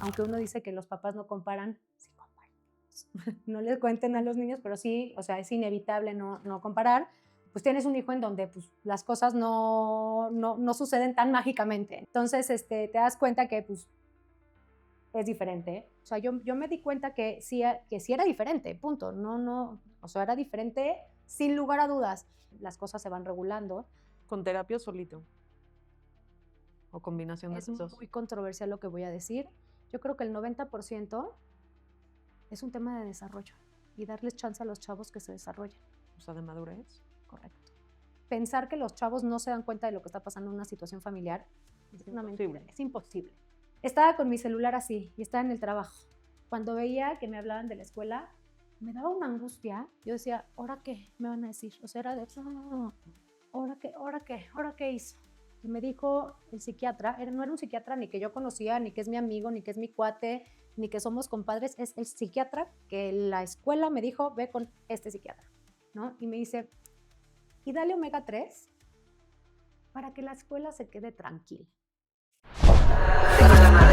aunque uno dice que los papás no comparan, sí comparan. No les cuenten a los niños, pero sí, o sea, es inevitable no comparar. Pues tienes un hijo en donde pues, las cosas no suceden tan mágicamente. Entonces, te das cuenta que pues, es diferente. O sea, yo me di cuenta que sí era diferente, punto. O sea, era diferente sin lugar a dudas. Las cosas se van regulando. ¿Con terapia o solito? ¿O combinación de Es los dos? muy controversial lo que voy a decir. Yo creo que el 90% es un tema de desarrollo y darles chance a los chavos que se desarrollen. O sea, de madurez. Correcto. Pensar que los chavos no se dan cuenta de lo que está pasando en una situación familiar es una mentira, es imposible. Estaba con mi celular así y estaba en el trabajo. Cuando veía que me hablaban de la escuela, me daba una angustia. Yo decía, ¿ahora qué me van a decir? O sea, era de, ¿ahora qué hizo? Y me dijo el psiquiatra, no era un psiquiatra ni que yo conocía, ni que es mi amigo, ni que es mi cuate, ni que somos compadres, es el psiquiatra que la escuela me dijo, ve con este psiquiatra, ¿no? Y me dice, y dale omega 3 para que la escuela se quede tranquila.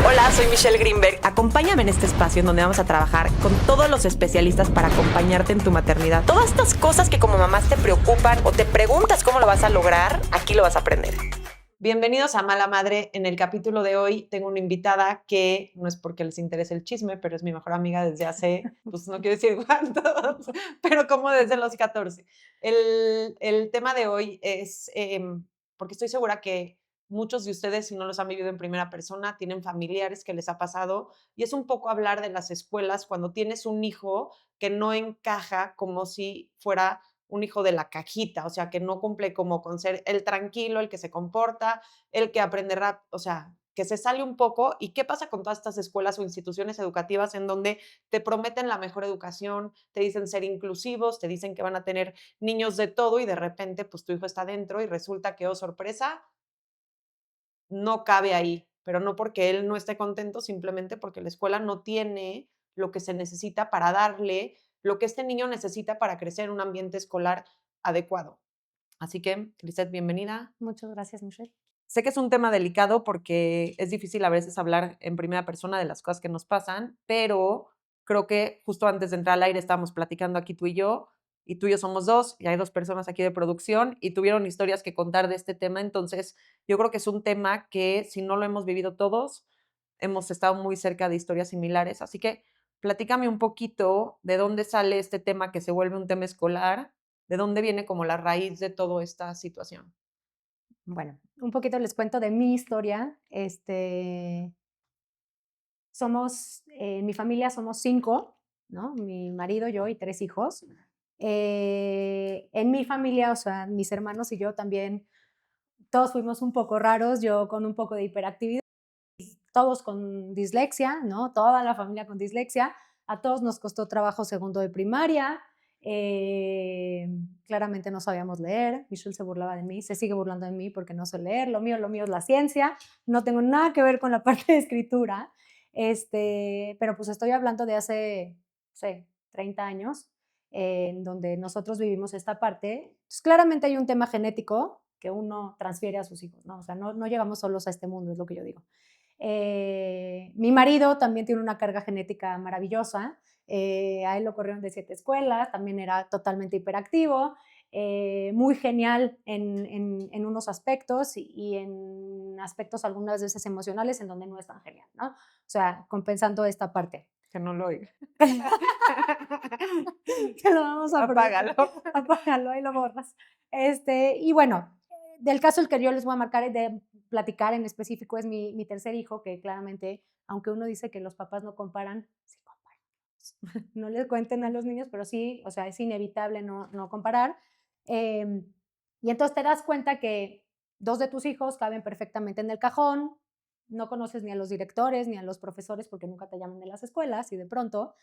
Hola, soy Michelle Greenberg. Acompáñame en este espacio en donde vamos a trabajar con todos los especialistas para acompañarte en tu maternidad. Todas estas cosas que como mamás te preocupan o te preguntas cómo lo vas a lograr, aquí lo vas a aprender. Bienvenidos a Mala Madre. En el capítulo de hoy tengo una invitada que no es porque les interese el chisme, pero es mi mejor amiga desde hace, pues no quiero decir cuántos, pero como desde los 14. El tema de hoy es, porque estoy segura que muchos de ustedes, si no los han vivido en primera persona, tienen familiares que les ha pasado, y es un poco hablar de las escuelas cuando tienes un hijo que no encaja como si fuera un hijo de la cajita, o sea, que no cumple como con ser el tranquilo, el que se comporta, el que aprende rápido, o sea, que se sale un poco. ¿Y qué pasa con todas estas escuelas o instituciones educativas en donde te prometen la mejor educación, te dicen ser inclusivos, te dicen que van a tener niños de todo y de repente pues tu hijo está dentro y resulta que, oh sorpresa, no cabe ahí, pero no porque él no esté contento, simplemente porque la escuela no tiene lo que se necesita para darle lo que este niño necesita para crecer en un ambiente escolar adecuado. Así que, Lisette, bienvenida. Muchas gracias, Michelle. Sé que es un tema delicado porque es difícil a veces hablar en primera persona de las cosas que nos pasan, pero creo que justo antes de entrar al aire estábamos platicando aquí y tú y yo somos dos, y hay dos personas aquí de producción, y tuvieron historias que contar de este tema. Entonces yo creo que es un tema que, si no lo hemos vivido todos, hemos estado muy cerca de historias similares. Así que platícame un poquito de dónde sale este tema que se vuelve un tema escolar, de dónde viene como la raíz de toda esta situación. Bueno, un poquito les cuento de mi historia. En mi familia somos 5, ¿no? Mi marido, yo y 3 hijos. En mi familia, o sea, mis hermanos y yo también, todos fuimos un poco raros, yo con un poco de hiperactividad, todos con dislexia, ¿no? Toda la familia con dislexia. A todos nos costó trabajo segundo de primaria. Claramente no sabíamos leer. Michelle se burlaba de mí, se sigue burlando de mí porque no sé leer. Lo mío es la ciencia. No tengo nada que ver con la parte de escritura. Pero pues estoy hablando de hace, no sé, 30 años, en donde nosotros vivimos esta parte. Pues claramente hay un tema genético que uno transfiere a sus hijos, ¿no? O sea, no llegamos solos a este mundo, es lo que yo digo. Mi marido también tiene una carga genética maravillosa. A él lo corrieron de 7 escuelas, también era totalmente hiperactivo, muy genial en unos aspectos y en aspectos algunas veces emocionales en donde no es tan genial, ¿no? O sea, compensando esta parte. Que no lo oiga. Que lo vamos a Apágalo. apágalo, ahí lo borras. Y bueno, del caso el que yo les voy a marcar, de platicar en específico, es mi tercer hijo, que claramente, aunque uno dice que los papás no comparan, sí comparan. No les cuenten a los niños, pero sí, o sea, es inevitable no comparar. Y entonces te das cuenta que 2 de tus hijos caben perfectamente en el cajón, no conoces ni a los directores ni a los profesores porque nunca te llaman de las escuelas, y de pronto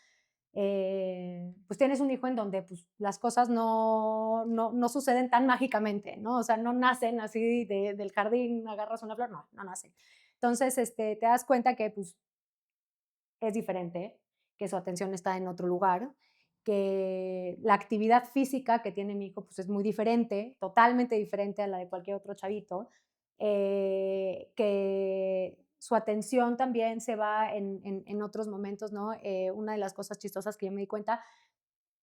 pues tienes un hijo en donde pues, las cosas no suceden tan mágicamente, ¿no? O sea, no nacen así del jardín, agarras una flor, no nacen. Entonces, te das cuenta que pues, es diferente, que su atención está en otro lugar, que la actividad física que tiene mi hijo pues, es muy diferente, totalmente diferente a la de cualquier otro chavito, que su atención también se va en otros momentos, ¿no? Una de las cosas chistosas que yo me di cuenta,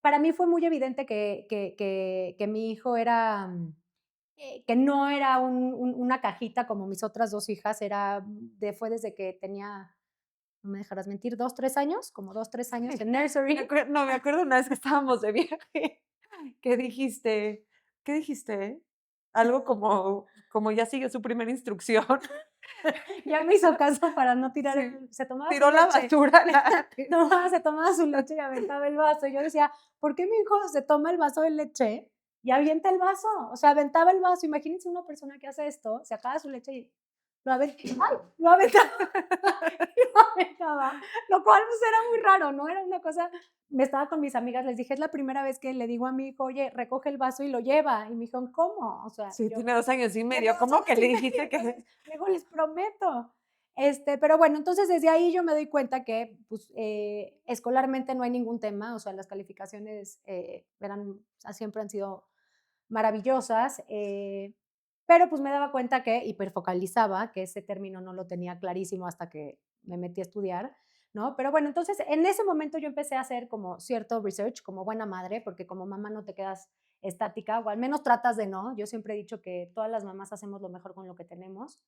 para mí fue muy evidente que mi hijo era, que no era una cajita como mis otras dos hijas, fue desde que tenía, no me dejarás mentir, 2, 3 años, como 2, 3 años en nursery. No, me acuerdo una vez que estábamos de viaje, que dijiste, ¿qué dijiste? Algo como ya sigue su primera instrucción. Ya me hizo caso para no tirar, Sí. se tomaba Tiró su la leche. basura. Se tomaba su leche y aventaba el vaso. Y yo decía, ¿por qué mi hijo se toma el vaso de leche y avienta el vaso? O sea, aventaba el vaso. Imagínense una persona que hace esto, se acaba su leche y lo aventaba. ¡Ay! Lo aventaba. Lo aventaba. Lo cual pues era muy raro, ¿no? Era una cosa. Me estaba con mis amigas, les dije, es la primera vez que le digo a mi hijo, oye, recoge el vaso y lo lleva. Y me dijeron, ¿cómo? O sea, Sí, yo, tiene 2 años y medio. tiene ¿Cómo 2 que años le y dijiste medio, que...? entonces, luego les prometo. Pero bueno, entonces desde ahí yo me doy cuenta que pues, escolarmente no hay ningún tema, o sea, las calificaciones siempre han sido maravillosas, pero pues me daba cuenta que hiperfocalizaba, que ese término no lo tenía clarísimo hasta que me metí a estudiar, ¿no? Pero bueno, entonces en ese momento yo empecé a hacer como cierto research, como buena madre, porque como mamá no te quedas estática, o al menos tratas de no. Yo siempre he dicho que todas las mamás hacemos lo mejor con lo que tenemos.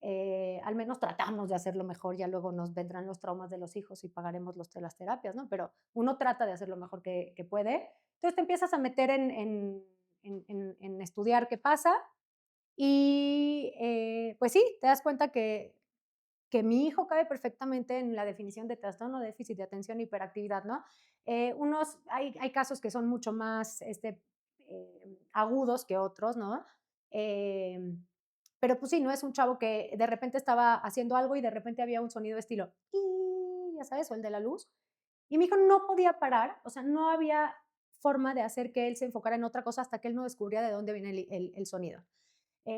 Al menos tratamos de hacerlo mejor, ya luego nos vendrán los traumas de los hijos y pagaremos las terapias, ¿no? Pero uno trata de hacer lo mejor que puede. Entonces te empiezas a meter en estudiar qué pasa y pues sí, te das cuenta que mi hijo cabe perfectamente en la definición de trastorno de déficit de atención e hiperactividad, ¿no? Hay casos que son mucho más agudos que otros, ¿no? Eh, pero pues sí, no es un chavo que de repente estaba haciendo algo y de repente había un sonido de estilo, ya sabes, o el de la luz. Y mi hijo no podía parar, o sea, no había forma de hacer que él se enfocara en otra cosa hasta que él no descubría de dónde viene el sonido.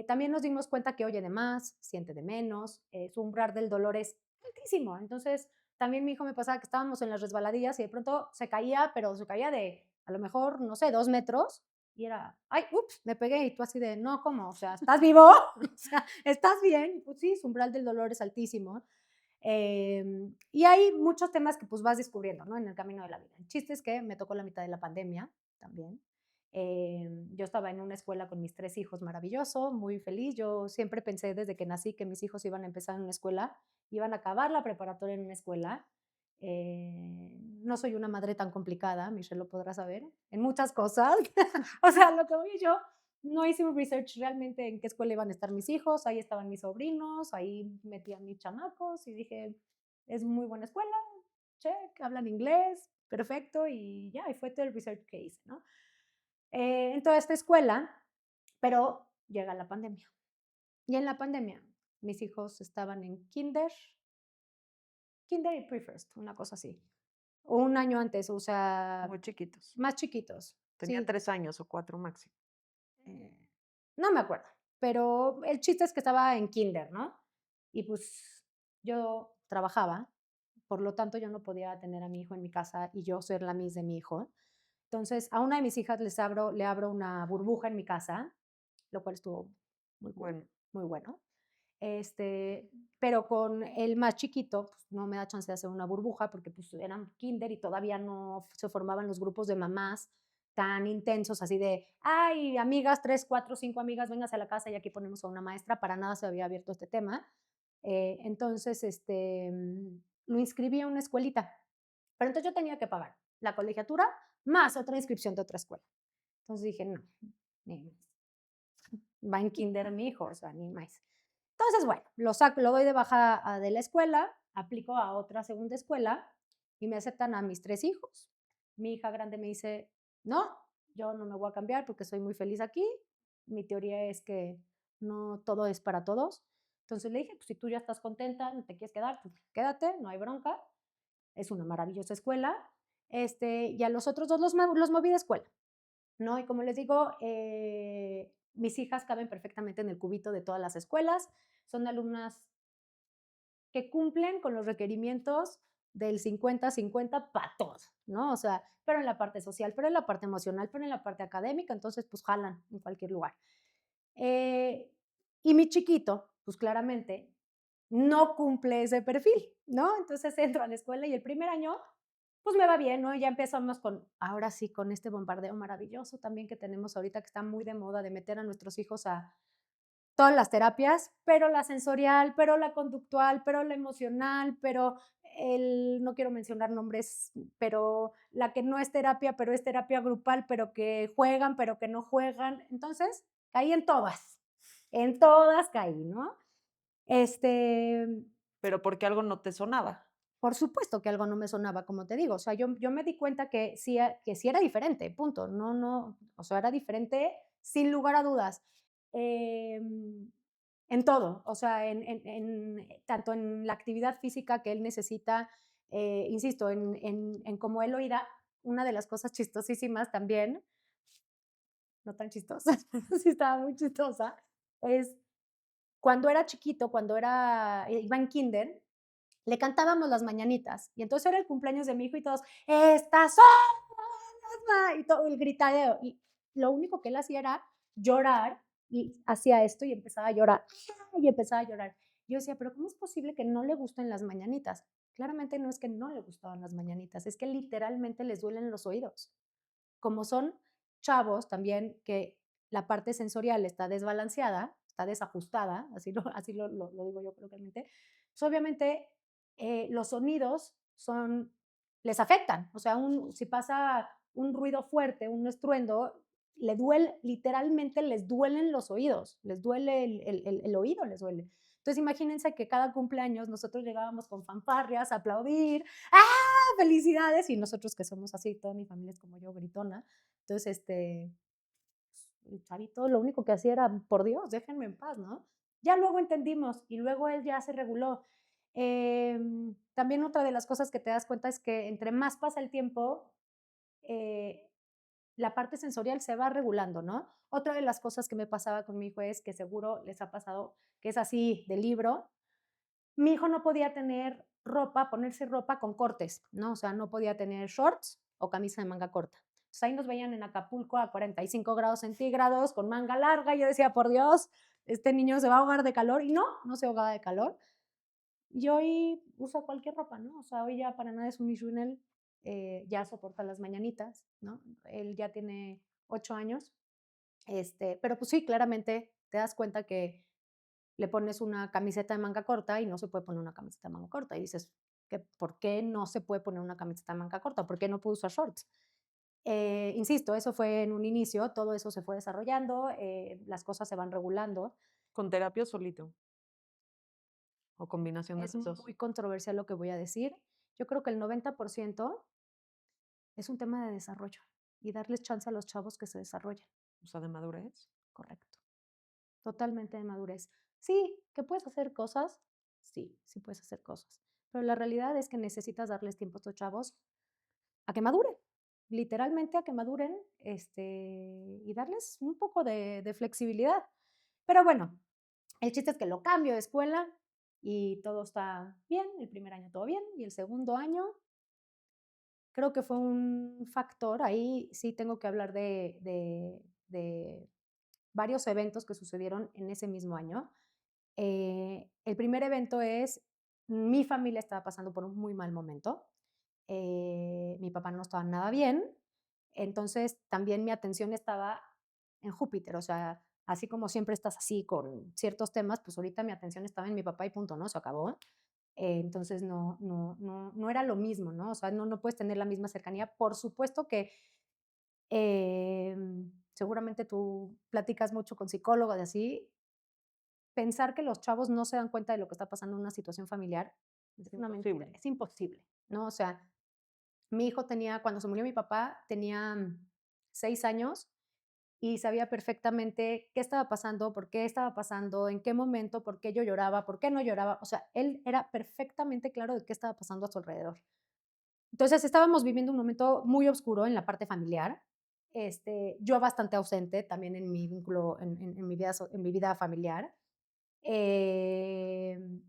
También nos dimos cuenta que oye de más, siente de menos, su umbral del dolor es altísimo. Entonces, también mi hijo me pasaba que estábamos en las resbaladillas y de pronto se caía, pero se caía de a lo mejor, no sé, 2 metros y era, ay, ups, me pegué y tú así de, no, ¿cómo? O sea, ¿estás vivo? O sea, ¿estás bien? Pues sí, su umbral del dolor es altísimo. Y hay muchos temas que pues vas descubriendo, ¿no? En el camino de la vida. El chiste es que me tocó la mitad de la pandemia también. Yo estaba en una escuela con mis 3 hijos, maravilloso, muy feliz. Yo siempre pensé desde que nací que mis hijos iban a empezar en una escuela, iban a acabar la preparatoria en una escuela. No soy una madre tan complicada, Michelle lo podrá saber, en muchas cosas. O sea, lo que voy yo, no hice un research realmente en qué escuela iban a estar mis hijos, ahí estaban mis sobrinos, ahí metían mis chamacos y dije, es muy buena escuela, check, hablan inglés, perfecto, y ya, y fue todo el research que hice, ¿no? En toda esta escuela, pero llega la pandemia. Y en la pandemia, mis hijos estaban en kinder y pre-first, una cosa así. O un año antes, o sea, Muy chiquitos. más chiquitos. Tenían Sí. 3 años o 4 máximo. No me acuerdo, pero el chiste es que estaba en kinder, ¿no? Y pues yo trabajaba, por lo tanto yo no podía tener a mi hijo en mi casa y yo ser la miss de mi hijo. Entonces a una de mis hijas le abro una burbuja en mi casa, lo cual estuvo muy cool, Bueno, muy bueno. Pero con el más chiquito pues, no me da chance de hacer una burbuja porque pues eran kinder y todavía no se formaban los grupos de mamás tan intensos, así de, ay, amigas, 3, 4, 5 amigas, véngase a la casa y aquí ponemos a una maestra, para nada se había abierto este tema. Entonces, lo inscribí a una escuelita, pero entonces yo tenía que pagar la colegiatura más otra inscripción de otra escuela. Entonces dije, no, ni va en kinder mi hijo, o sea, ni más. Entonces, bueno, lo doy de baja de la escuela, aplico a otra segunda escuela y me aceptan a mis 3 hijos. Mi hija grande me dice, no, yo no me voy a cambiar porque soy muy feliz aquí. Mi teoría es que no todo es para todos. Entonces le dije, pues si tú ya estás contenta, no te quieres quedar, pues quédate, no hay bronca. Es una maravillosa escuela. Y a los otros dos los moví de escuela, ¿no? Y como les digo, mis hijas caben perfectamente en el cubito de todas las escuelas. Son alumnas que cumplen con los requerimientos del 50-50 para todo, ¿no? O sea, pero en la parte social, pero en la parte emocional, pero en la parte académica, entonces pues jalan en cualquier lugar. Y mi chiquito, pues claramente no cumple ese perfil, ¿no? Entonces entro a la escuela y el primer año, pues me va bien, ¿no? Ya empezamos con, ahora sí, con este bombardeo maravilloso también que tenemos ahorita, que está muy de moda de meter a nuestros hijos a todas las terapias, pero la sensorial, pero la conductual, pero la emocional, pero no quiero mencionar nombres, pero la que no es terapia, pero es terapia grupal, pero que juegan, pero que no juegan. Entonces, caí en todas caí, ¿no? Este, Pero porque algo no te sonaba. por supuesto que algo no me sonaba, como te digo, o sea, yo me di cuenta que sí era diferente, punto, no, o sea, era diferente sin lugar a dudas, en todo, o sea, tanto en la actividad física que él necesita, insisto, en cómo él oirá, una de las cosas chistosísimas también, no tan chistosas, pero sí estaba muy chistosa, es cuando era chiquito, iba en kinder, le cantábamos las mañanitas. Y entonces era el cumpleaños de mi hijo y todos, estas son y todo el gritadero. Y lo único que él hacía era llorar y hacía esto y empezaba a llorar y empezaba a llorar. Yo decía, pero ¿cómo es posible que no le gusten las mañanitas? Claramente no es que no le gustaban las mañanitas, es que literalmente les duelen los oídos. Como son chavos también que la parte sensorial está desbalanceada, está desajustada, así lo digo yo coloquialmente, pues obviamente los sonidos les afectan. O sea, si pasa un ruido fuerte, un estruendo, literalmente les duelen los oídos, les duele el oído, les duele. Entonces imagínense que cada cumpleaños nosotros llegábamos con fanfarrias a aplaudir, ¡ah, felicidades! Y nosotros que somos así, toda mi familia es como yo, gritona. Entonces, el chavito lo único que hacía era, por Dios, déjenme en paz, ¿no? Ya luego entendimos y luego él ya se reguló. También otra de las cosas que te das cuenta es que entre más pasa el tiempo, eh, la parte sensorial se va regulando, ¿no? Otra de las cosas que me pasaba con mi hijo es que seguro les ha pasado, que es así de libro, mi hijo no podía tener ponerse ropa con cortes, ¿no? O sea, no podía tener shorts o camisa de manga corta. Entonces ahí nos veían en Acapulco a 45 grados centígrados con manga larga y yo decía, por Dios, este niño se va a ahogar de calor y no se ahogaba de calor. Y hoy usa cualquier ropa, ¿no? O sea, hoy ya para nada es un issue en él, ya soporta las mañanitas, ¿no? Él ya tiene 8 años, pero pues sí, claramente te das cuenta que le pones una camiseta de manga corta y no se puede poner una camiseta de manga corta. Y dices, ¿por qué no se puede poner una camiseta de manga corta? ¿Por qué no puede usar shorts? Insisto, eso fue en un inicio, todo eso se fue desarrollando, las cosas se van regulando. ¿Con terapia o solito? ¿O combinación de Es los dos? muy controversial lo que voy a decir. Yo creo que el 90% es un tema de desarrollo y darles chance a los chavos que se desarrollen. O sea, de madurez. Correcto. Totalmente de madurez. Sí, que puedes hacer cosas, sí puedes hacer cosas, pero la realidad es que necesitas darles tiempo a estos chavos a que maduren, literalmente a que maduren, y darles un poco de flexibilidad. Pero bueno, el chiste es que lo cambio de escuela y todo está bien, el primer año todo bien y el segundo año creo que fue un factor, ahí sí tengo que hablar de varios eventos que sucedieron en ese mismo año. El primer evento es, mi familia estaba pasando por un muy mal momento. Mi papá no estaba nada bien. Entonces también mi atención estaba en Júpiter. O sea, así como siempre estás así con ciertos temas, pues ahorita mi atención estaba en mi papá y punto, ¿no? Se acabó. Entonces no era lo mismo, ¿no? O sea, no puedes tener la misma cercanía. Por supuesto que seguramente tú platicas mucho con psicólogos y así, pensar que los chavos no se dan cuenta de lo que está pasando en una situación familiar es una mentira, Imposible. es imposible, ¿no? O sea, mi hijo cuando se murió mi papá, tenía 6 años y sabía perfectamente qué estaba pasando, por qué estaba pasando, en qué momento, por qué yo lloraba, por qué no lloraba. O sea, él era perfectamente claro de qué estaba pasando a su alrededor. Entonces, estábamos viviendo un momento muy oscuro en la parte familiar. Yo bastante ausente también en mi vínculo, en mi vida familiar. Em,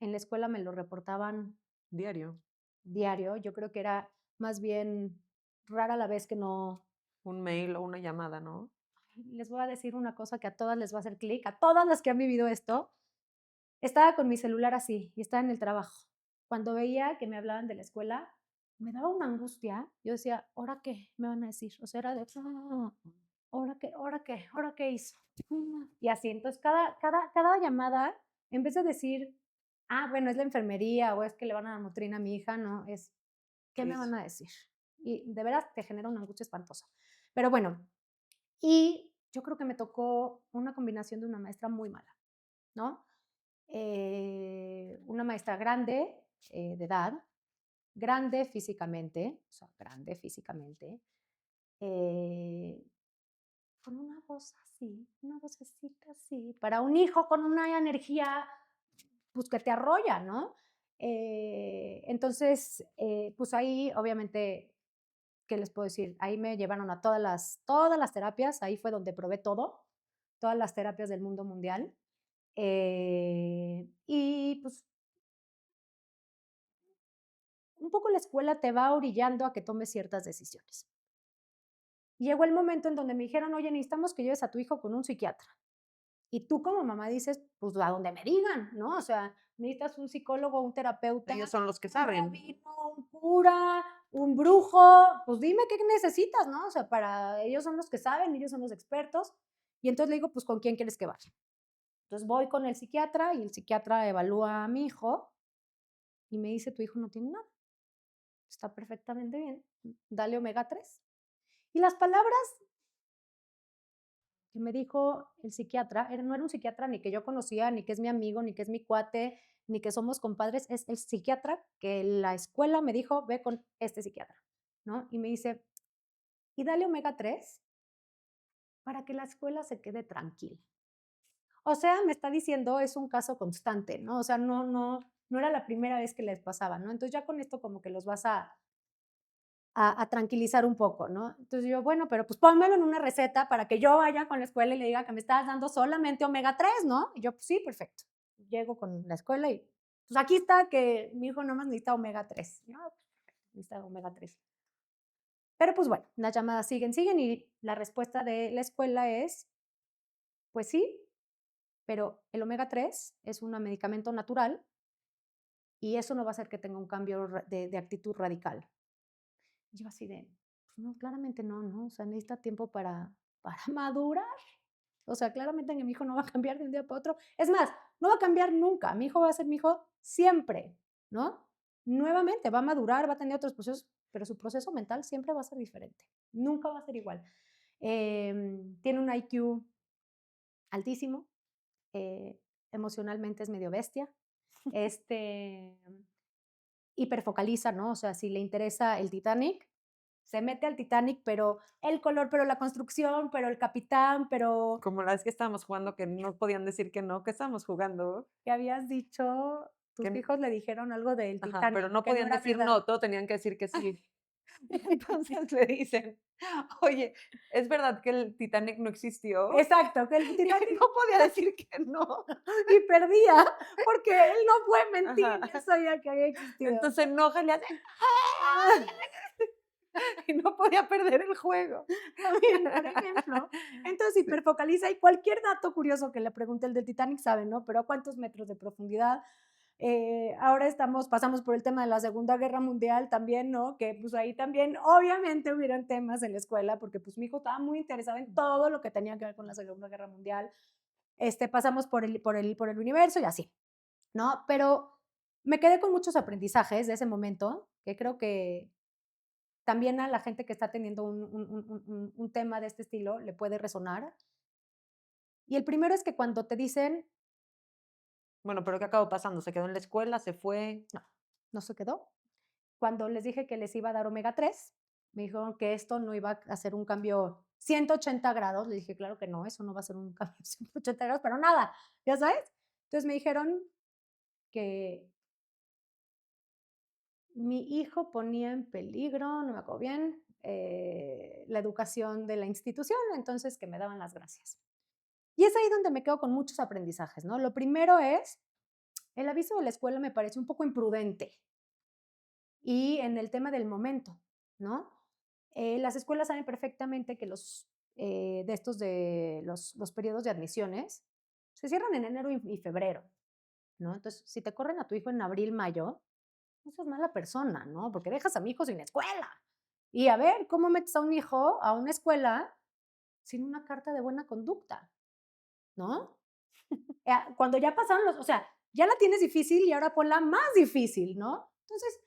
en la escuela me lo reportaban Diario. diario. Yo creo que era más bien rara la vez que no. Un mail o una llamada, ¿no? Les voy a decir una cosa que a todas les va a hacer clic, a todas las que han vivido esto. estaba con mi celular así y estaba en el trabajo. Cuando veía que me hablaban de la escuela, me daba una angustia. Yo decía, ¿ahora qué me van a decir? O sea, era de, ¿ahora qué? ¿Ahora qué? ¿Ahora qué hizo? Y así, entonces cada llamada, en vez de decir, bueno, es la enfermería o es que le van a dar Motrina a mi hija, no, es, ¿qué me van a decir? Y de veras te genera una angustia espantosa. Pero bueno, y yo creo que me tocó una combinación de una maestra muy mala, ¿no? Una maestra grande, de edad, grande físicamente, o sea, grande físicamente, eh, con una voz así, una vocecita así, para un hijo con una energía, pues que te arrolla, ¿no? Entonces, pues ahí obviamente, ¿qué les puedo decir? Ahí me llevaron a todas las terapias, ahí fue donde probé todo, todas las terapias del mundo mundial. Y pues un poco la escuela te va orillando a que tomes ciertas decisiones. Llegó el momento en donde me dijeron, oye, necesitamos que lleves a tu hijo con un psiquiatra. Y tú como mamá dices, pues a donde me digan, ¿no? O sea, necesitas un psicólogo, un terapeuta, Ellos son los que un saben. rabino, un cura, un brujo, pues dime qué necesitas, ¿no? O sea, para ellos son los que saben, ellos son los expertos. Y entonces le digo, pues ¿con quién quieres que vaya? Entonces voy con el psiquiatra y el psiquiatra evalúa a mi hijo y me dice, tu hijo no tiene nada, está perfectamente bien, dale omega 3. Y las palabras que me dijo el psiquiatra, no era un psiquiatra ni que yo conocía, ni que es mi amigo, ni que es mi cuate, ni que somos compadres, es el psiquiatra que la escuela me dijo, ve con este psiquiatra, ¿no? Y me dice, y dale omega 3 para que la escuela se quede tranquila. O sea, me está diciendo, es un caso constante, ¿no? O sea, no era la primera vez que les pasaba, ¿no? Entonces ya con esto como que los vas a tranquilizar un poco, ¿no? Entonces yo, bueno, pero pues pónmelo en una receta para que yo vaya con la escuela y le diga que me estás dando solamente omega 3, ¿no? Y yo, pues sí, perfecto. Llego con la escuela y, pues aquí está que mi hijo nomás necesita omega 3. No, necesita omega 3. Pero pues bueno, las llamadas siguen y la respuesta de la escuela es, pues sí, pero el omega 3 es un medicamento natural y eso no va a hacer que tenga un cambio de actitud radical. Y yo así de, pues no, claramente no, ¿no? O sea, necesita tiempo para madurar. O sea, claramente mi hijo no va a cambiar de un día para otro. Es más, no va a cambiar nunca. Mi hijo va a ser mi hijo siempre, ¿no? Nuevamente, va a madurar, va a tener otros procesos, pero su proceso mental siempre va a ser diferente. Nunca va a ser igual. Tiene un IQ altísimo, eh, emocionalmente es medio bestia, este, hiperfocaliza, ¿no? O sea, si le interesa el Titanic, se mete al Titanic, pero el color, pero la construcción, pero el capitán, pero Como la vez que estábamos jugando que no podían decir que no, que estábamos jugando. ¿qué habías dicho? Tus Que, hijos le dijeron algo del ajá, Titanic, pero no que no podían era decir verdad. no, todo tenían que decir que sí. Y entonces le dicen, oye, ¿es verdad que el Titanic no existió? Exacto, que el Y Titanic no podía decir que no. y perdía porque él no fue mentir, Ajá. él sabía que había existido. Entonces se enoja y le hace y no podía perder el juego. También, por ejemplo. Entonces hiperfocaliza y cualquier dato curioso que le pregunte el del Titanic sabe, ¿no? Pero ¿a cuántos metros de profundidad? Ahora pasamos por el tema de la Segunda Guerra Mundial también, ¿no? Que pues ahí también obviamente hubieron temas en la escuela porque pues mi hijo estaba muy interesado en todo lo que tenía que ver con la Segunda Guerra Mundial. Pasamos por el universo y así, ¿no? Pero me quedé con muchos aprendizajes de ese momento que creo que también a la gente que está teniendo un tema de este estilo le puede resonar. Y el primero es que cuando te dicen, Bueno, pero ¿qué acabó pasando? ¿Se quedó en la escuela? ¿Se fue? no, no se quedó. Cuando les dije que les iba a dar omega 3, me dijeron que esto no iba a hacer un cambio 180 grados. Le dije, claro que no, eso no va a ser un cambio 180 grados, pero nada, ya sabes. Entonces me dijeron que mi hijo ponía en peligro, no me acuerdo bien, la educación de la institución, entonces que me daban las gracias. Y es ahí donde me quedo con muchos aprendizajes, ¿no? Lo primero es, el aviso de la escuela me parece un poco imprudente y en el tema del momento, ¿no? Las escuelas saben perfectamente que de los periodos de admisiones se cierran en enero y febrero, ¿no? Entonces, si te corren a tu hijo en abril, mayo, no seas mala persona, ¿no? Porque dejas a mi hijo sin escuela. Y a ver, ¿cómo metes a un hijo a una escuela sin una carta de buena conducta? ¿No? Cuando ya pasaron o sea, ya la tienes difícil y ahora ponla más difícil, ¿no? Entonces,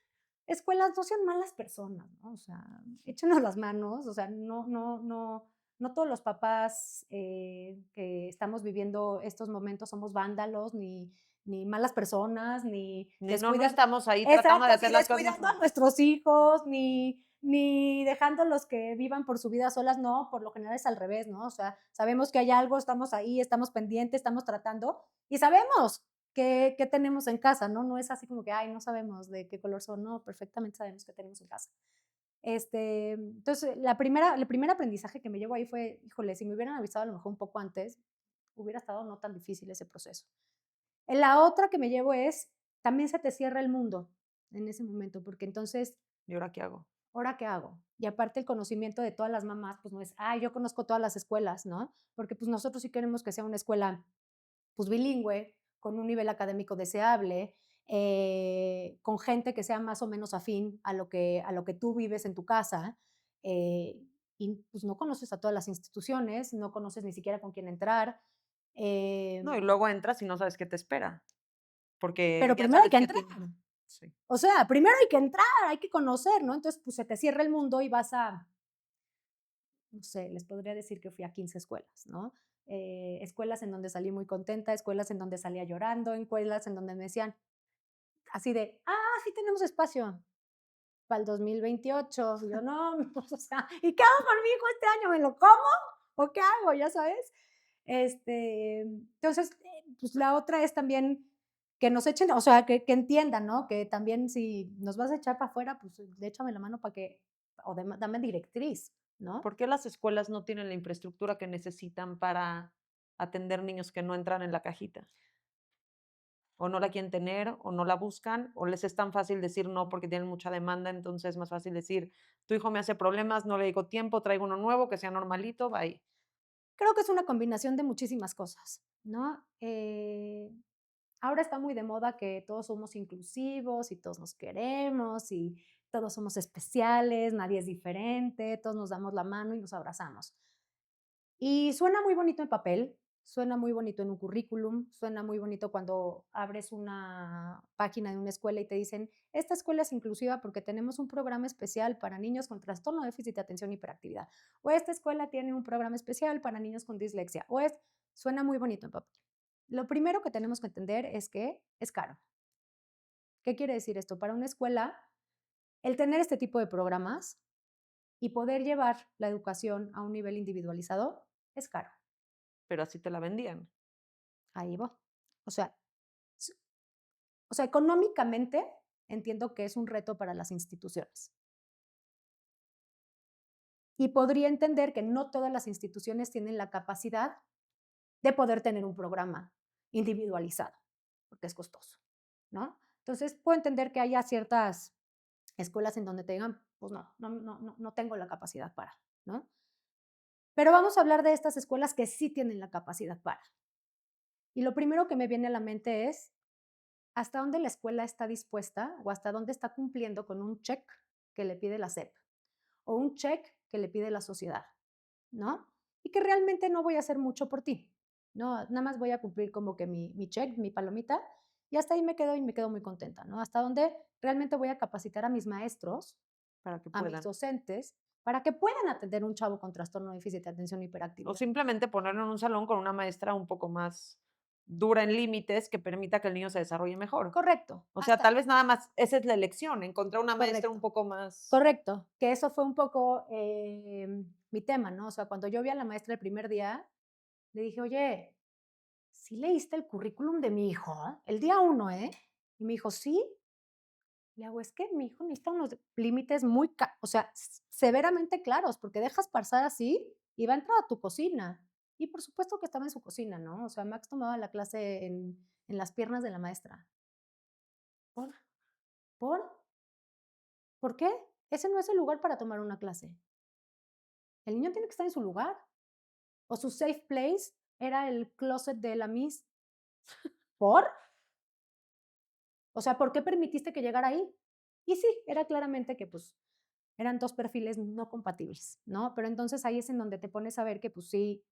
escuelas no sean malas personas, ¿no? O sea, échenos las manos, o sea, no todos los papás que estamos viviendo estos momentos somos vándalos, ni malas personas, ni No estamos ahí tratando exacto, de hacer ni las cosas descuidando a mejor. nuestros hijos, ni dejándolos que vivan por su vida solas, no, por lo general es al revés, ¿no? O sea, sabemos que hay algo, estamos ahí, estamos pendientes, estamos tratando y sabemos qué tenemos en casa, ¿no? No es así como que, ay, no sabemos de qué color son, no, perfectamente sabemos qué tenemos en casa. Entonces, el primer aprendizaje que me llevo ahí fue, híjole, si me hubieran avisado a lo mejor un poco antes, hubiera estado no tan difícil ese proceso. La otra que me llevo es, también se te cierra el mundo en ese momento, porque entonces, ¿Y ahora qué hago? ¿ahora qué hago? Y aparte el conocimiento de todas las mamás, pues no es, ay, yo conozco todas las escuelas, ¿no? Porque pues nosotros sí queremos que sea una escuela pues bilingüe, con un nivel académico deseable, con gente que sea más o menos afín a lo que tú vives en tu casa, eh, y pues no conoces a todas las instituciones, no conoces ni siquiera con quién entrar. No, y luego entras y no sabes qué te espera, porque Pero ya primero hay sabes que que entrar. sí. O sea, primero hay que entrar, hay que conocer, ¿no? Entonces, pues se te cierra el mundo y vas a, no sé, les podría decir que fui a 15 escuelas, ¿no? Escuelas en donde salí muy contenta, escuelas en donde salía llorando, escuelas en donde me decían así de, sí tenemos espacio para el 2028. Y yo, no, o sea, ¿y qué hago con mi hijo este año? ¿Me lo como? ¿O qué hago? Ya sabes. Entonces, pues la otra es también que nos echen, o sea, que entiendan, ¿no? Que también si nos vas a echar para afuera, pues échame la mano para que, o dame directriz, ¿no? ¿Por qué las escuelas no tienen la infraestructura que necesitan para atender niños que no entran en la cajita? O no la quieren tener, o no la buscan, o les es tan fácil decir no porque tienen mucha demanda, entonces es más fácil decir, tu hijo me hace problemas, no le digo tiempo, traigo uno nuevo, que sea normalito, bye. Creo que es una combinación de muchísimas cosas, ¿no? Ahora está muy de moda que todos somos inclusivos y todos nos queremos y todos somos especiales, nadie es diferente, todos nos damos la mano y nos abrazamos. Y suena muy bonito en papel, suena muy bonito en un currículum, suena muy bonito cuando abres una página de una escuela y te dicen, esta escuela es inclusiva porque tenemos un programa especial para niños con trastorno de déficit de atención y hiperactividad. O esta escuela tiene un programa especial para niños con dislexia. Suena muy bonito en papel. Lo primero que tenemos que entender es que es caro. ¿Qué quiere decir esto? Para una escuela, el tener este tipo de programas y poder llevar la educación a un nivel individualizado es caro. Pero así te la vendían. Ahí va. O sea, s o sea, económicamente entiendo que es un reto para las instituciones. Y podría entender que no todas las instituciones tienen la capacidad de poder tener un programa individualizado, porque es costoso, ¿no? Entonces, puedo entender que haya ciertas escuelas en donde te digan, pues no tengo la capacidad para, ¿no? Pero vamos a hablar de estas escuelas que sí tienen la capacidad para. Y lo primero que me viene a la mente es, ¿hasta dónde la escuela está dispuesta o hasta dónde está cumpliendo con un check que le pide la SEP o un check que le pide la sociedad, ¿no? Y que realmente no voy a hacer mucho por ti, ¿no? Nada más voy a cumplir como que mi check, mi palomita, y hasta ahí me quedo y me quedo muy contenta, ¿no? Hasta dónde realmente voy a capacitar a mis maestros, Para que a mis puedan. docentes, para que puedan atender un chavo con trastorno de déficit de atención y O hiperactividad. simplemente ponerlo en un salón con una maestra un poco más dura en límites que permita que el niño se desarrolle mejor. Correcto, O sea, hasta, tal vez nada más esa es la elección, encontrar una maestra un correcto. poco más. Correcto, que eso fue un poco mi tema, ¿no? O sea, cuando yo vi a la maestra el primer día, le dije, oye, ¿sí leíste el currículum de mi hijo? El día uno, ¿eh? Y me dijo, sí. Le hago, es que mi hijo necesita unos límites muy, o sea, severamente claros, porque dejas pasar así y va a entrar a tu cocina. Y por supuesto que estaba en su cocina, ¿no? O sea, Max tomaba la clase en las piernas de la maestra. ¿Por? ¿Por? ¿Por qué? Ese no es el lugar para tomar una clase. El niño tiene que estar en su lugar. O su safe place era el closet de la Miss. ¿Por? O sea, ¿por qué permitiste que llegara ahí? Y sí, era claramente que pues eran dos perfiles no compatibles, ¿no? Pero entonces ahí es en donde te pones a ver que pues sí,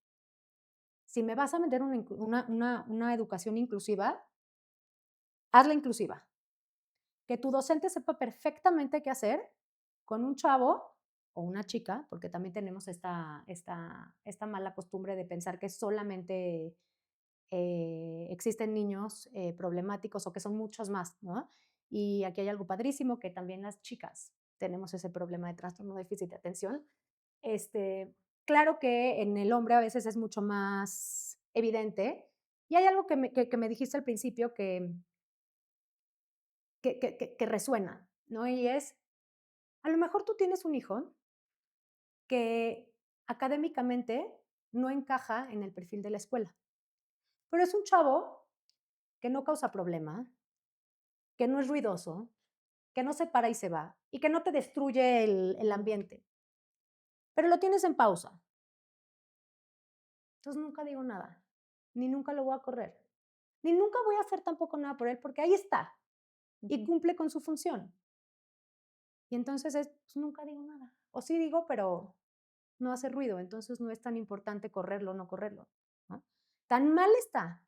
si me vas a meter una educación inclusiva, hazla inclusiva. Que tu docente sepa perfectamente qué hacer con un chavo o una chica, porque también tenemos esta mala costumbre de pensar que solamente existen niños problemáticos o que son muchos más, ¿no? Y aquí hay algo padrísimo, que también las chicas tenemos ese problema de trastorno de déficit de atención. Claro que en el hombre a veces es mucho más evidente. Y hay algo que me dijiste al principio que resuena, ¿no? Y es, a lo mejor tú tienes un hijo que académicamente no encaja en el perfil de la escuela, pero es un chavo que no causa problema, que no es ruidoso, que no se para y se va y que no te destruye el ambiente, pero lo tienes en pausa. Entonces nunca digo nada, ni nunca lo voy a correr, ni nunca voy a hacer tampoco nada por él, porque ahí está y cumple con su función. Y entonces es, pues nunca digo nada. O sí digo, pero no hace ruido, entonces no es tan importante correrlo o no correrlo, ¿no? Tan mal está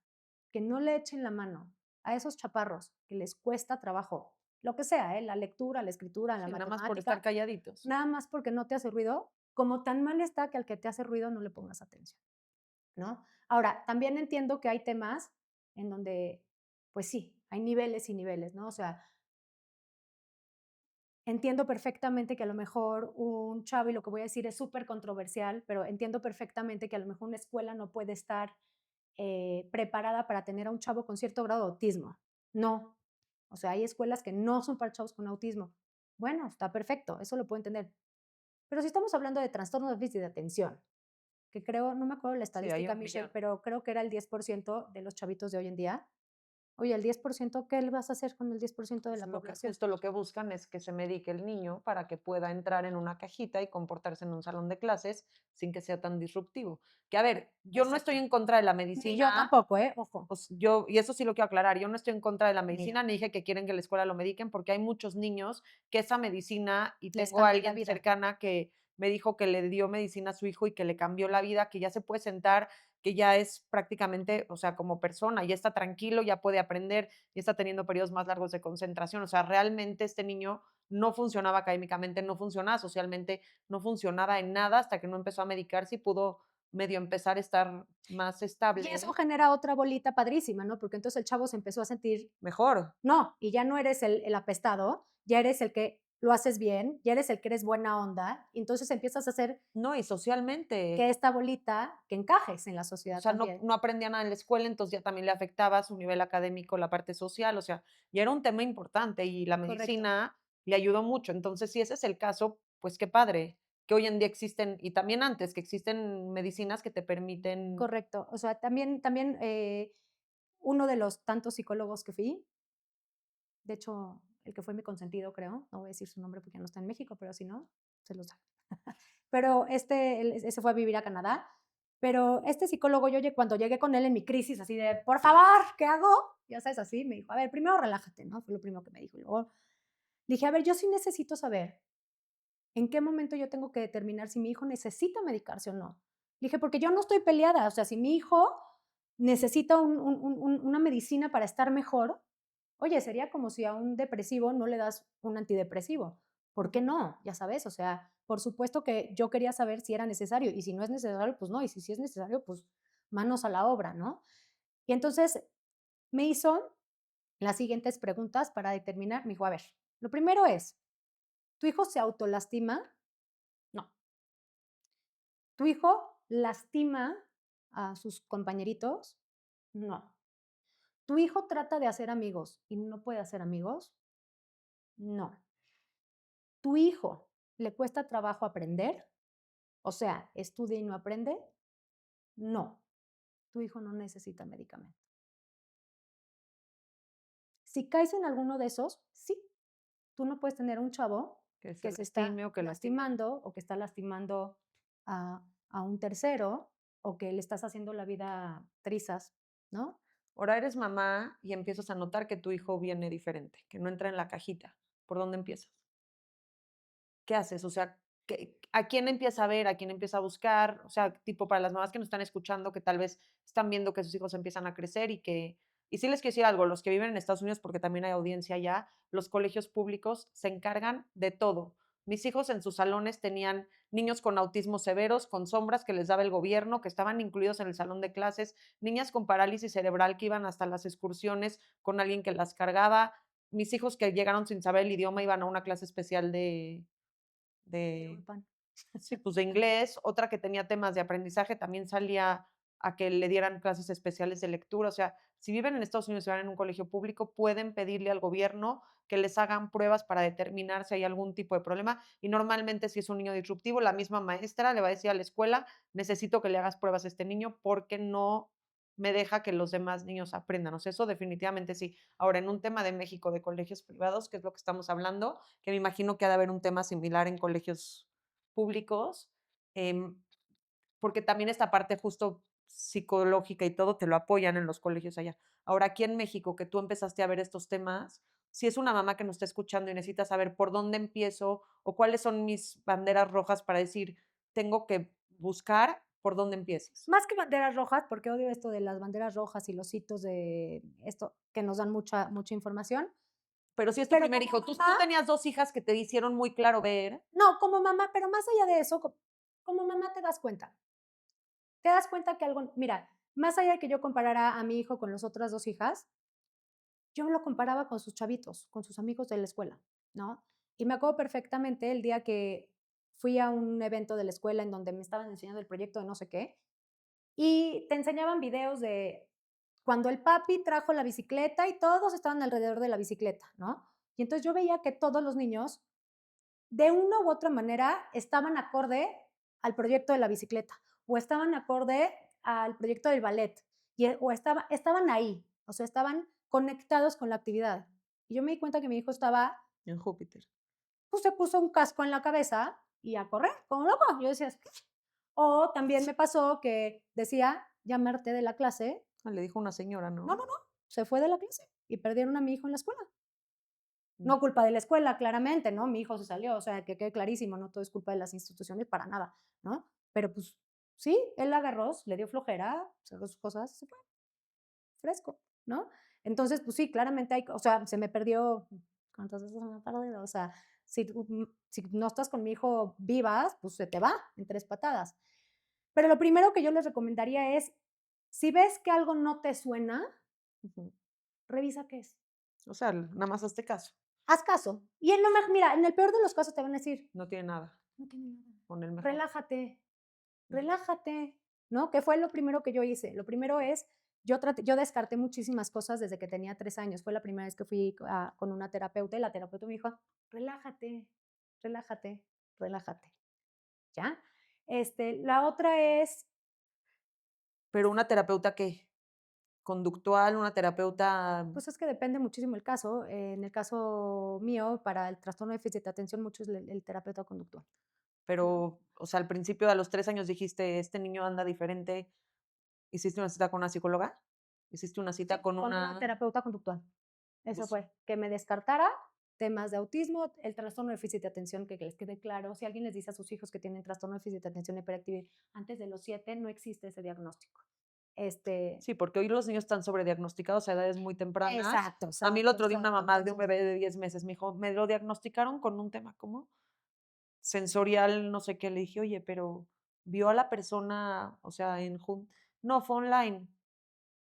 que no le echen la mano a esos chaparros que les cuesta trabajo, lo que sea, la lectura, la escritura, la Sí, nada más por estar matemática, calladitos. nada más porque no te hace ruido, como tan mal está que al que te hace ruido no le pongas atención, ¿no? Ahora, también entiendo que hay temas en donde, pues sí, hay niveles y niveles, ¿no? O sea, entiendo perfectamente que a lo mejor un chavo, y lo que voy a decir es súper controversial, pero entiendo perfectamente que a lo mejor una escuela no puede estar preparada para tener a un chavo con cierto grado de autismo. No. O sea, hay escuelas que no son para chavos con autismo. Bueno, está perfecto, eso lo puedo entender. Pero si estamos hablando de trastorno de déficit de atención, que creo, no me acuerdo la Sí, hay estadística, un Michelle, millón. pero creo que era el 10% de los chavitos de hoy en día. Oye, el 10%, ¿qué le vas a hacer con el 10% de Pues la lo que población? justo lo que buscan es que se medique el niño para que pueda entrar en una cajita y comportarse en un salón de clases sin que sea tan disruptivo. Que a ver, yo no estoy Exacto. en contra de la Ni yo medicina, tampoco, ojo. pues yo, y eso sí lo quiero aclarar, yo no estoy en contra de la Ni yo. medicina, ni dije que quieren que la escuela lo mediquen, porque hay muchos niños que esa medicina, y Les tengo a cambia la alguien vida. cercana que me dijo que le dio medicina a su hijo y que le cambió la vida, que ya se puede sentar, que ya es prácticamente, o sea, como persona, ya está tranquilo, ya puede aprender, ya está teniendo periodos más largos de concentración. O sea, realmente este niño no funcionaba académicamente, no funcionaba socialmente, no funcionaba en nada hasta que no empezó a medicarse y pudo medio empezar a estar más Y eso estable. genera otra bolita padrísima, ¿no? Porque entonces el chavo se empezó a sentir, Mejor. no, y ya no eres el apestado, ya eres el que lo haces bien, ya eres el que eres buena onda, y entonces empiezas a hacer No, y que socialmente, esta bolita, que encajes en la o sociedad sea, no, también. no aprendía nada en la escuela, entonces ya también le afectaba su nivel académico, la parte social, o sea, ya era un tema importante y la Correcto, medicina le ayudó mucho. Entonces, si ese es el caso, pues qué padre que hoy en día existen, y también antes, que existen medicinas que te permiten. correcto. O sea, también uno de los tantos psicólogos que fui, de hecho, el que fue mi consentido, creo, no voy a decir su nombre porque no está en México, pero si no, se los da. Pero ese fue a vivir a Canadá. Pero este psicólogo, cuando llegué con él en mi crisis, así de, por favor, ¿qué hago? Ya sabes, así, me dijo, a ver, primero relájate, ¿no? Fue lo primero que me dijo. Y luego dije, a ver, yo sí necesito saber en qué momento yo tengo que determinar si mi hijo necesita medicarse o no. Dije, porque yo no estoy peleada, o sea, si mi hijo necesita una medicina para estar mejor, oye, sería como si a un depresivo no le das un antidepresivo. ¿Por qué no? Ya sabes, o sea, por supuesto que yo quería saber si era necesario y si no es necesario, pues no, y si sí es necesario, pues manos a la obra, ¿no? Y entonces me hizo las siguientes preguntas para determinar, me dijo, a ver, lo primero es, ¿tu hijo se autolastima? No. ¿Tu hijo lastima a sus compañeritos? No. ¿Tu hijo trata de hacer amigos y no puede hacer amigos? No. ¿Tu hijo le cuesta trabajo aprender? O sea, ¿estudia y no aprende? No. Tu hijo no necesita medicamento. Si caes en alguno de esos, sí. Tú no puedes tener un chavo Que se que se está lastime o que lastime. lastimando o que está lastimando a un tercero o que le estás haciendo la vida trizas, ¿no? Ahora eres mamá y empiezas a notar que tu hijo viene diferente, que no entra en la cajita. ¿Por dónde empiezas? ¿Qué haces? O sea, ¿a quién empieza a ver? ¿A quién empieza a buscar? O sea, tipo para las mamás que nos están escuchando, que tal vez están viendo que sus hijos empiezan a crecer y sí les quiero decir algo, los que viven en Estados Unidos, porque también hay audiencia allá, los colegios públicos se encargan de todo. Mis hijos en sus salones tenían niños con autismo severos, con sombras que les daba el gobierno, que estaban incluidos en el salón de clases, niñas con parálisis cerebral que iban hasta las excursiones con alguien que las cargaba. Mis hijos que llegaron sin saber el idioma iban a una clase especial de Pan. sí, pues de inglés, otra que tenía temas de aprendizaje también salía a que le dieran clases especiales de lectura. O sea, si viven en Estados Unidos y van en un colegio público, pueden pedirle al gobierno que les hagan pruebas para determinar si hay algún tipo de problema. Y normalmente, si es un niño disruptivo, la misma maestra le va a decir a la escuela, necesito que le hagas pruebas a este niño porque no me deja que los demás niños aprendan. O sea, eso definitivamente sí. Ahora, en un tema de México, de colegios privados, que es lo que estamos hablando, que me imagino que ha de haber un tema similar en colegios públicos, em, porque también esta parte justo psicológica y todo te lo apoyan en los colegios allá. Ahora, aquí en México, que tú empezaste a ver estos temas, si es una mamá que nos está escuchando y necesita saber por dónde empiezo o cuáles son mis banderas rojas para decir, tengo que buscar por dónde empieces. Más que banderas rojas, porque odio esto de las banderas rojas y los hitos de esto que nos dan mucha información. Pero si es tu Pero primer como hijo, tú mamá, tenías 2 hijas que te hicieron muy claro ver. no, como mamá, pero más allá de eso, como mamá te das cuenta. Te das cuenta que algo, mira, más allá de que yo comparara a mi hijo con las otras 2 hijas, yo me lo comparaba con sus chavitos, con sus amigos de la escuela, ¿no? Y me acuerdo perfectamente el día que fui a un evento de la escuela en donde me estaban enseñando el proyecto de no sé qué, y te enseñaban videos de cuando el papi trajo la bicicleta y todos estaban alrededor de la bicicleta, ¿no? Y entonces yo veía que todos los niños, de una u otra manera, estaban acorde al proyecto de la bicicleta o estaban acorde al proyecto del ballet o estaban ahí, o sea, estaban conectados con la actividad. Y yo me di cuenta que mi hijo estaba, En Júpiter. pues se puso un casco en la cabeza y a correr como loco. Yo decía, ¿qué? O también me pasó que decía, ya me harté de la clase. Ah, le dijo una señora, No, ¿no? no, no, se fue de la clase y perdieron a mi hijo en la escuela. Mm. No culpa de la escuela, claramente, ¿no? Mi hijo se salió, o sea, que quede clarísimo, no todo es culpa de las instituciones para nada, ¿no? Pero pues sí, él agarró, le dio flojera, sacó sus cosas, se fue fresco, ¿no? Entonces, pues sí, claramente hay, o sea, se me perdió, ¿cuántas veces se me ha perdido? O sea, si no estás con mi hijo vivas, pues se te va en 3 patadas. Pero lo primero que yo les recomendaría es, si ves que algo no te suena, Ujú. revisa qué es. O sea, nada más hazte caso. Haz caso. Y mira, en el peor de los casos te van a decir, No tiene nada no tiene nada. con el mejor. Relájate, relájate, ¿no? ¿Qué fue lo primero que yo hice? Lo primero es, yo descarté muchísimas cosas desde que tenía 3 años. Fue la primera vez que fui con una terapeuta y la terapeuta me dijo, relájate, relájate, relájate, ¿ya? La otra es, Pero una terapeuta, ¿qué? Conductual, una terapeuta, pues es que depende muchísimo el caso. En el caso mío, para el trastorno de déficit de atención, mucho es el terapeuta conductual. pero, o sea, al principio, a los 3 años dijiste: "Este niño anda diferente", ¿hiciste una cita con una psicóloga? ¿Hiciste una cita Sí, con con una una? terapeuta conductual. Eso Pues, fue, que me descartara temas de autismo, el trastorno de déficit de atención, que les quede claro. Si alguien les dice a sus hijos que tienen trastorno de déficit de atención y hiperactividad antes de los 7, no existe ese diagnóstico. sí, porque hoy los niños están sobrediagnosticados a edades muy tempranas. Exacto, A mí el exacto, otro día una exacto. mamá de un Entonces, bebé de 10 meses me dijo: "Me lo diagnosticaron con un tema", ¿cómo? Sensorial, no sé qué. Le dije: "Oye, pero, ¿vio a la persona, o sea, en jun?". "No, fue online".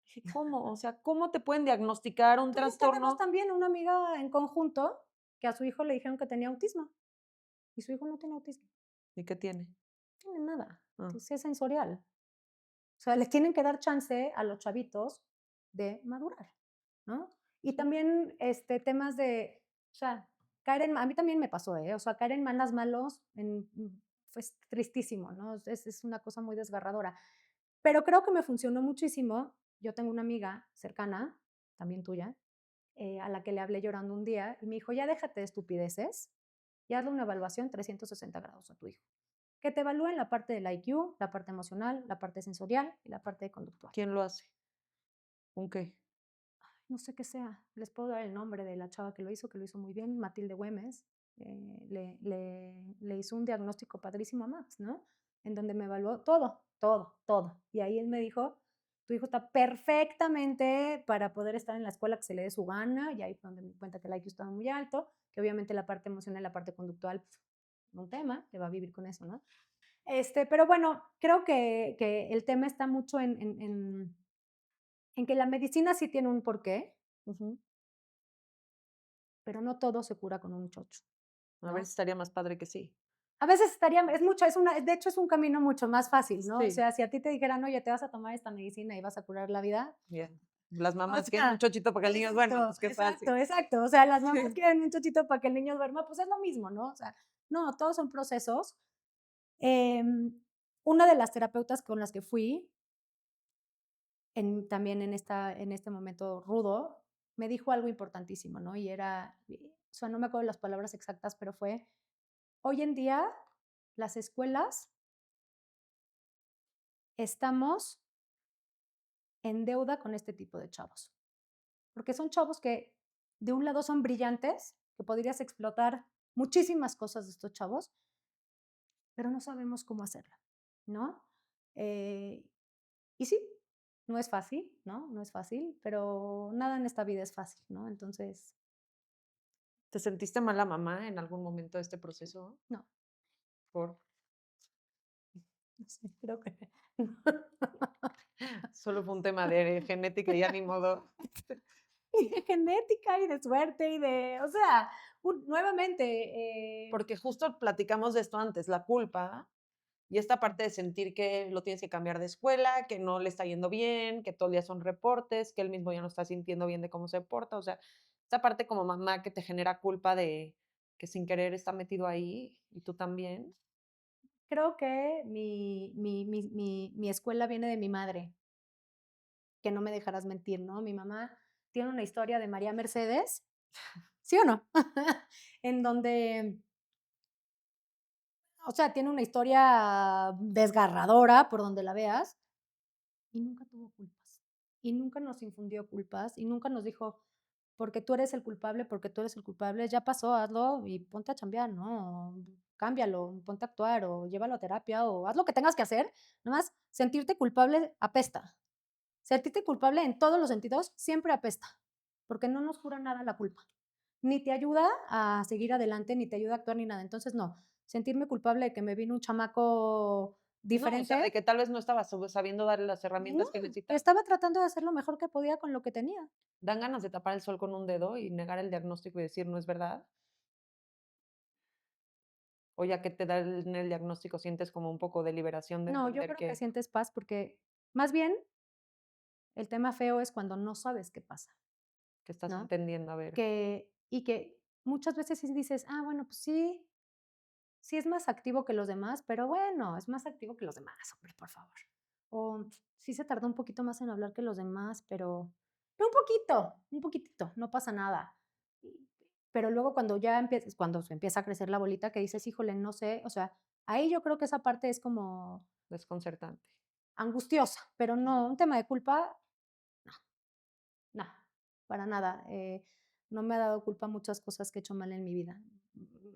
Dije: "¿Cómo? O sea, ¿cómo te pueden diagnosticar un entonces tenemos trastorno?". también una amiga en conjunto que a su hijo le dijeron que tenía autismo y su hijo no tiene autismo, ¿Y qué tiene? no tiene nada, Ah, es sensorial. O sea, les tienen que dar chance a los chavitos de madurar, ¿no? Y sí. también temas de, o sea, a mí también me pasó, ¿eh? O sea, caer en manos malos fue tristísimo, ¿no? Es una cosa muy desgarradora. Pero creo que me funcionó muchísimo. Yo tengo una amiga cercana, también tuya, a la que le hablé llorando un día y me dijo, ya déjate de estupideces y hazle una evaluación 360 grados a tu hijo. Que te evalúen la parte del IQ, la parte emocional, la parte sensorial y la parte conductual. ¿Quién lo hace? ¿Un qué? no sé qué sea, les puedo dar el nombre de la chava que lo hizo muy bien, Matilde Güemes, le hizo un diagnóstico padrísimo a Max, ¿no? En donde me evaluó todo, todo, todo. Y ahí él me dijo, tu hijo está perfectamente para poder estar en la escuela que se le dé su gana, y ahí fue donde me di cuenta que el IQ estaba muy alto, que obviamente la parte emocional, la parte conductual, un tema, que va a vivir con eso, ¿no? Pero bueno, creo que el tema está mucho en que la medicina sí tiene un porqué, Ujú. pero no todo se cura con un chocho, A ver ¿no? si estaría más padre que sí. A veces estaría, es mucho, de hecho es un camino mucho más fácil, ¿no? O Sí. sea, si a ti te dijeran, oye, te vas a tomar esta medicina y vas a curar la vida, Bien. Las o mamás quieren un sea, chochito para que el niño duerma, pues qué fácil. exacto, exacto. O sea, las mamás Sí. quieren un chochito para que el niño duerma, pues es lo mismo, ¿no? O sea, no, todos son procesos. Em, una de las terapeutas con las que fui, también en este momento rudo, me dijo algo importantísimo, ¿no? Y era, o sea, no me acuerdo las palabras exactas, pero fue, hoy en día las escuelas estamos en deuda con este tipo de chavos, porque son chavos que de un lado son brillantes, que podrías explotar muchísimas cosas de estos chavos, pero no sabemos cómo hacerlo, ¿no? Eh, y sí, no es fácil, ¿no? No es fácil, pero nada en esta vida es fácil, ¿no? Entonces, ¿Te sentiste mala mamá en algún momento de este proceso? no, Por no sé, creo que solo fue un tema de genética y ya ni modo. y de genética y de suerte y de, o sea, nuevamente, Porque justo platicamos de esto antes, la culpa y esta parte de sentir que lo tienes que cambiar de escuela, que no le está yendo bien, que todo el día son reportes, que él mismo ya no está sintiendo bien de cómo se porta. O sea, esta parte como mamá que te genera culpa de que sin querer está metido ahí y tú también. creo que mi escuela viene de mi madre, que no me dejarás mentir, ¿no? Mi mamá tiene una historia de María Mercedes, ¿sí o no? En donde, o sea, tiene una historia desgarradora por donde la veas y nunca tuvo culpas. Y nunca nos infundió culpas y nunca nos dijo, porque tú eres el culpable, porque tú eres el culpable, ya pasó, hazlo y ponte a chambear, ¿no? Cámbialo, ponte a actuar o llévalo a terapia o haz lo que tengas que hacer. Nada más sentirte culpable apesta. Sentirte culpable en todos los sentidos siempre apesta, porque no nos cura nada la culpa. Ni te ayuda a seguir adelante, ni te ayuda a actuar, ni nada. Entonces, no, sentirme culpable de que me vino un chamaco No, o sea, de diferente, que tal vez no estabas sabiendo darle las no, herramientas que necesitaba. estaba tratando de hacer lo mejor que podía con lo que tenía. Dan ganas de tapar el sol con un dedo y negar el diagnóstico y decir no es verdad. O ya que te dan el diagnóstico sientes como un poco de liberación de No, yo entender creo que que sientes paz porque más bien el tema feo es cuando no sabes qué pasa, estás ¿no? entendiendo, a ver, Que muchas veces sí dices, ah, bueno, pues sí, sí es más activo que los demás, pero bueno, es más activo que los demás, hombre, por favor. O sí se tardó un poquito más en hablar que los demás, pero un poquitito, no pasa nada. Pero luego cuando ya empiezas, cuando se empieza a crecer la bolita, que dices, híjole, no sé, o sea, ahí yo creo que esa parte es como desconcertante. angustiosa, pero no, un tema de culpa, no, para nada. No me ha dado culpa muchas cosas que he hecho mal en mi vida.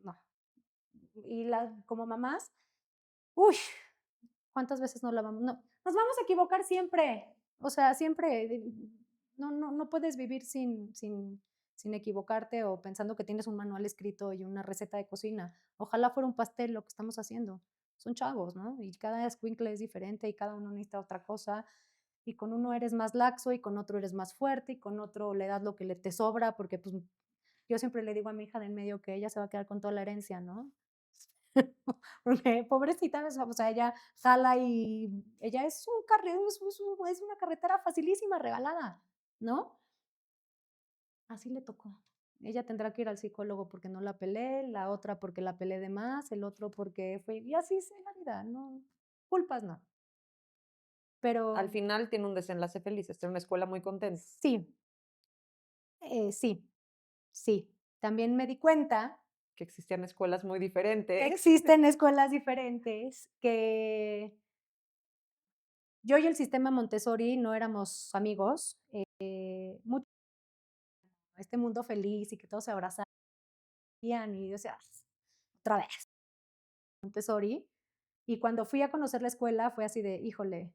No. Y como mamás, uy, ¿cuántas veces no la vamos? No, nos vamos a equivocar siempre. O sea, siempre. No puedes vivir sin equivocarte o pensando que tienes un manual escrito y una receta de cocina. Ojalá fuera un pastel lo que estamos haciendo. Son chavos, ¿no? Y cada escuincle es diferente y cada uno necesita otra cosa. Y con uno eres más laxo y con otro eres más fuerte y con otro le das lo que te sobra porque pues yo siempre le digo a mi hija de en medio que ella se va a quedar con toda la herencia, ¿no? Porque pobrecita, o sea, ella jala y ella es un carrero, es una carretera facilísima, regalada, ¿no? Así le tocó. Ella tendrá que ir al psicólogo porque no la pelé, la otra porque la pelé de más, el otro porque fue, y así es la vida, no, culpas no. Al Pero final tiene un desenlace feliz, está en una escuela muy contenta, sí, sí, sí. También me di cuenta que existían escuelas muy que diferentes. existen escuelas diferentes, que Yo y el sistema Montessori no éramos amigos. Mucho este mundo feliz y que todos se abrazaban y yo decía, otra vez, Montessori. Y cuando fui a conocer la escuela fue así de, híjole,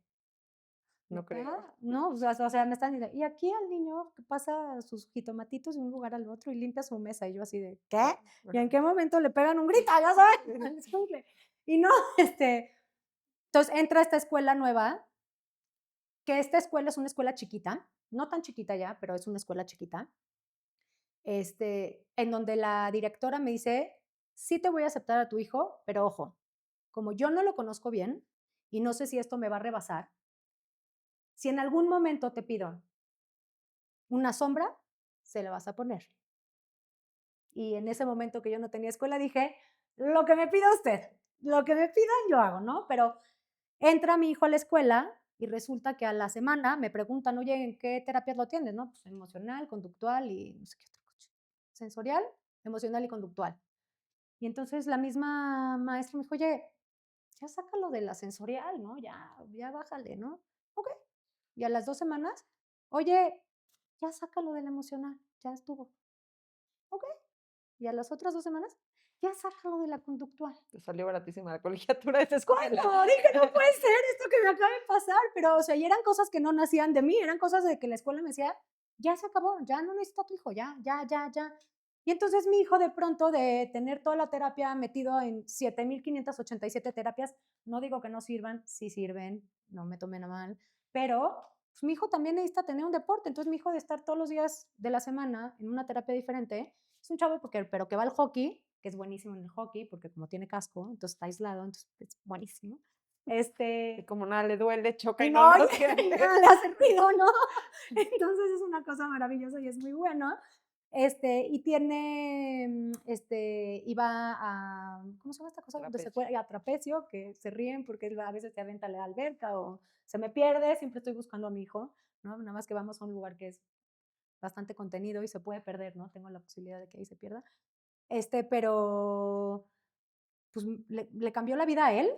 No creo. ¿neta? No, o sea, me están diciendo, y aquí al niño que pasa sus jitomatitos de un lugar al otro y limpia su mesa. Y yo así de, ¿qué? ¿Y en qué momento le pegan un grito? Ya sabes, al escuincle. Y no, entonces entra a esta escuela nueva, que esta escuela es una escuela chiquita, no tan chiquita ya, pero es una escuela chiquita, en donde la directora me dice, sí te voy a aceptar a tu hijo, pero ojo, como yo no lo conozco bien y no sé si esto me va a rebasar, si en algún momento te pido una sombra, se la vas a poner. Y en ese momento que yo no tenía escuela dije, lo que me pida usted, lo que me pidan yo hago, ¿no? Pero entra mi hijo a la escuela y resulta que a la semana me preguntan, oye, ¿en qué terapias lo tienes? No, pues emocional, conductual y no sé qué otra cosa. Sensorial, emocional y conductual. Y entonces la misma maestra me dijo, oye, ya sácalo de la sensorial, ¿no? Ya bájale, ¿no? Ok. Y a las 2 semanas, oye, ya sácalo de la emocional, ya estuvo. Ok. Y a las otras 2 semanas, ya sácalo de la conductual. Te salió baratísima la colegiatura de esta escuela. ¿Cuándo? Dije, no puede ser esto que me acaba de pasar. Pero, o sea, y eran cosas que no nacían de mí, eran cosas de que la escuela me decía, ya se acabó, ya no necesita tu hijo, ya. Y entonces mi hijo de pronto de tener toda la terapia metido en 7,587 terapias, no digo que no sirvan, sí sirven, no me tomen a mal, pero pues, mi hijo también necesita tener un deporte. Entonces mi hijo de estar todos los días de la semana en una terapia diferente, es un chavo pero que va al hockey, que es buenísimo en el hockey, porque como tiene casco, entonces está aislado, entonces es buenísimo. Y como nada le duele, choca Y y no, no lo y siente. nada le hace ruido, ¿no? Entonces es una cosa maravillosa y es muy bueno. Y tiene, iba a, ¿cómo se llama esta cosa? Donde se Trapecio. fue a trapecio, que se ríen porque a veces se avienta a la alberca o se me pierde, siempre estoy buscando a mi hijo, ¿no? Nada más que vamos a un lugar que es bastante contenido y se puede perder, ¿no? Tengo la posibilidad de que ahí se pierda. Pero pues le cambió la vida a él